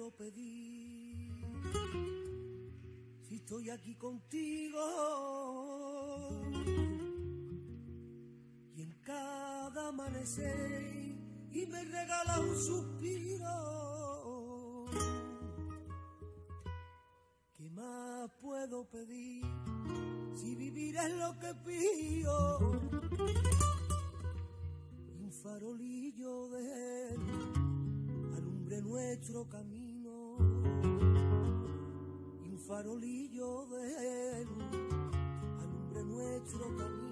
puedo pedir si estoy aquí contigo? Y en cada amanecer y me regala un suspiro. ¿Qué más puedo pedir si vivir es lo que pido? Y un farolillo de él alumbre nuestro camino. Y un farolillo de él alumbre nuestro camino.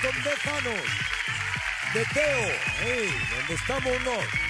Con Déjanos de Teo, donde estamos, no.